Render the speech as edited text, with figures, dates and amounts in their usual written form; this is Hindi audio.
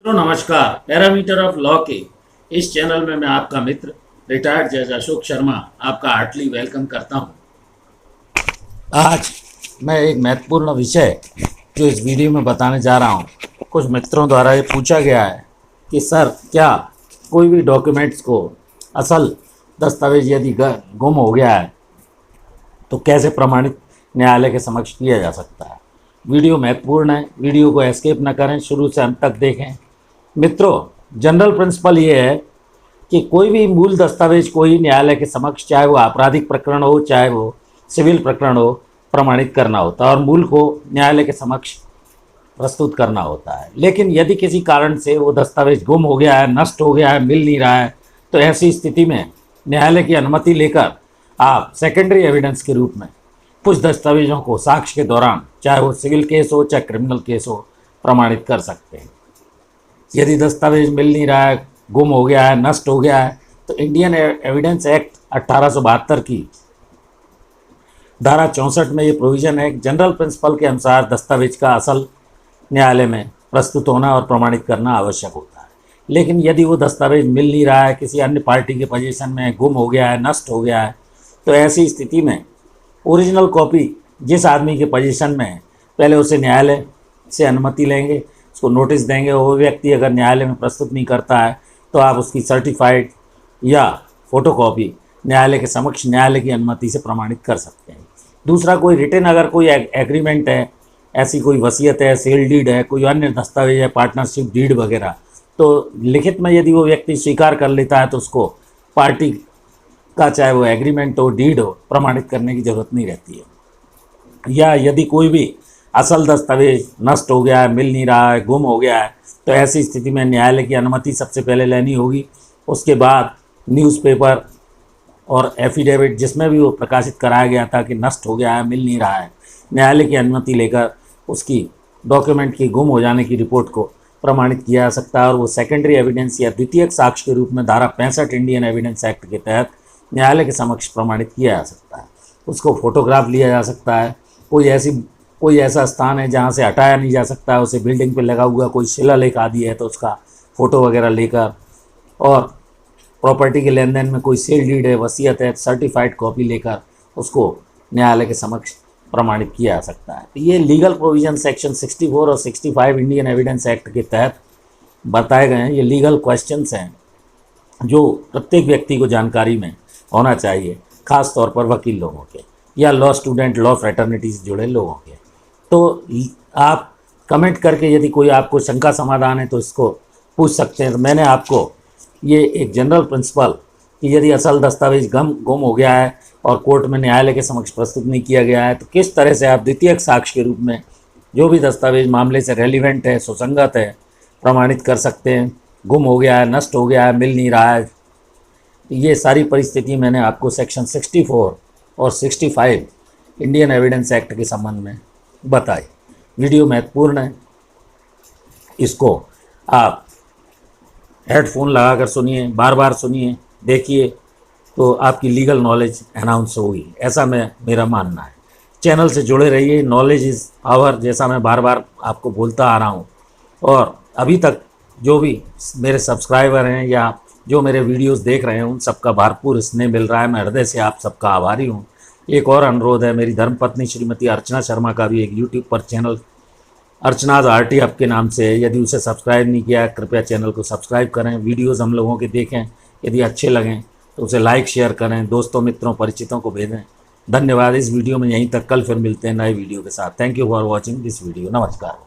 तो नमस्कार। पैरामीटर ऑफ लॉ के इस चैनल में मैं आपका मित्र रिटायर्ड जज अशोक शर्मा आपका हार्टली वेलकम करता हूं। आज मैं एक महत्वपूर्ण विषय जो इस वीडियो में बताने जा रहा हूं, कुछ मित्रों द्वारा ये पूछा गया है कि सर क्या कोई भी डॉक्यूमेंट्स को असल दस्तावेज यदि गुम हो गया है तो कैसे प्रमाणित न्यायालय के समक्ष किया जा सकता है। वीडियो महत्वपूर्ण है, वीडियो को एस्केप न करें, शुरू से अंत तक देखें। मित्रों, जनरल प्रिंसिपल ये है कि कोई भी मूल दस्तावेज को ही न्यायालय के समक्ष, चाहे वो आपराधिक प्रकरण हो चाहे वो सिविल प्रकरण हो, प्रमाणित करना होता है और मूल को न्यायालय के समक्ष प्रस्तुत करना होता है। लेकिन यदि किसी कारण से वो दस्तावेज गुम हो गया है, नष्ट हो गया है, मिल नहीं रहा है, तो ऐसी स्थिति में न्यायालय की अनुमति लेकर आप सेकेंडरी एविडेंस के रूप में कुछ दस्तावेजों को साक्ष्य के दौरान, चाहे वो सिविल केस हो चाहे क्रिमिनल केस हो, प्रमाणित कर सकते हैं। यदि दस्तावेज मिल नहीं रहा है, गुम हो गया है, नष्ट हो गया है, तो इंडियन एविडेंस एक्ट 1872 की धारा 64 में ये प्रोविज़न है कि जनरल प्रिंसिपल के अनुसार दस्तावेज का असल न्यायालय में प्रस्तुत होना और प्रमाणित करना आवश्यक होता है। लेकिन यदि वो दस्तावेज मिल नहीं रहा है, किसी अन्य पार्टी के पोजीशन में गुम हो गया है, नष्ट हो गया है, तो ऐसी स्थिति में ओरिजिनल कॉपी जिस आदमी के पोजीशन में है, पहले उसे न्यायालय से अनुमति लेंगे, उसको नोटिस देंगे। वो व्यक्ति अगर न्यायालय में प्रस्तुत नहीं करता है तो आप उसकी सर्टिफाइड या फोटोकॉपी न्यायालय के समक्ष न्यायालय की अनुमति से प्रमाणित कर सकते हैं। दूसरा, कोई रिटन अगर कोई एग्रीमेंट है, ऐसी कोई वसीयत है, सेल डीड है, कोई अन्य दस्तावेज है, पार्टनरशिप डीड वगैरह, तो लिखित में यदि वो व्यक्ति स्वीकार कर लेता है तो उसको पार्टी का, चाहे वो एग्रीमेंट हो, डीड हो, प्रमाणित करने की ज़रूरत नहीं रहती है। या यदि कोई भी असल दस्तावेज नष्ट हो गया है, मिल नहीं रहा है, गुम हो गया है, तो ऐसी स्थिति में न्यायालय की अनुमति सबसे पहले लेनी होगी। उसके बाद न्यूज़पेपर और एफिडेविट जिसमें भी वो प्रकाशित कराया गया था कि नष्ट हो गया है, मिल नहीं रहा है, न्यायालय की अनुमति लेकर उसकी डॉक्यूमेंट की गुम हो जाने की रिपोर्ट को प्रमाणित किया जा सकता है और वो सेकेंडरी एविडेंस या द्वितीयक साक्ष्य के रूप में धारा 65 इंडियन एविडेंस एक्ट के तहत न्यायालय के समक्ष प्रमाणित किया जा सकता है। उसको फोटोग्राफ लिया जा सकता है। कोई ऐसा स्थान है जहाँ से हटाया नहीं जा सकता है, उसे बिल्डिंग पे लगा हुआ कोई शिलालेख आदि है तो उसका फ़ोटो वगैरह लेकर, और प्रॉपर्टी के लेन देन में कोई सेल डीड है, वसीयत है, सर्टिफाइड कॉपी लेकर उसको न्यायालय के समक्ष प्रमाणित किया जा सकता है। तो ये लीगल प्रोविज़न सेक्शन 64 और 65 इंडियन एविडेंस एक्ट के तहत बताए गए हैं। ये लीगल क्वेश्चंस हैं जो प्रत्येक व्यक्ति को जानकारी में होना चाहिए, ख़ास तौर पर वकील लोगों के या लॉ स्टूडेंट, लॉ फ्रेटर्निटी से जुड़े लोगों के। तो आप कमेंट करके यदि कोई आपको शंका समाधान है तो इसको पूछ सकते हैं। तो मैंने आपको ये एक जनरल प्रिंसिपल कि यदि असल दस्तावेज गुम हो गया है और कोर्ट में न्यायालय के समक्ष प्रस्तुत नहीं किया गया है तो किस तरह से आप द्वितीयक साक्ष्य के रूप में जो भी दस्तावेज मामले से रेलिवेंट है, सुसंगत है, प्रमाणित कर सकते हैं। गुम हो गया है, नष्ट हो गया है, मिल नहीं रहा है, ये सारी परिस्थिति मैंने आपको सेक्शन 64 और 65 इंडियन एविडेंस एक्ट के संबंध में बताई। वीडियो महत्वपूर्ण है, इसको आप हेडफोन लगाकर सुनिए, बार बार सुनिए, देखिए, तो आपकी लीगल नॉलेज एनहांस होगी, ऐसा मेरा मानना है। चैनल से जुड़े रहिए, नॉलेज इज़ पावर, जैसा मैं बार बार आपको बोलता आ रहा हूँ। और अभी तक जो भी मेरे सब्सक्राइबर हैं या जो मेरे वीडियोस देख रहे हैं उन सबका भरपूर स्नेह मिल रहा है। मैं हृदय से आप सबका आभारी हूँ। एक और अनुरोध है, मेरी धर्मपत्नी श्रीमती अर्चना शर्मा का भी एक यूट्यूब पर चैनल अर्चनाज आरटी आपके नाम से है। यदि उसे सब्सक्राइब नहीं किया, कृपया चैनल को सब्सक्राइब करें, वीडियोज़ हम लोगों के देखें, यदि अच्छे लगें तो उसे लाइक शेयर करें, दोस्तों मित्रों परिचितों को भेजें। धन्यवाद। इस वीडियो में यहीं तक, कल फिर मिलते हैं नए वीडियो के साथ। Thank you for watching this video. नमस्कार।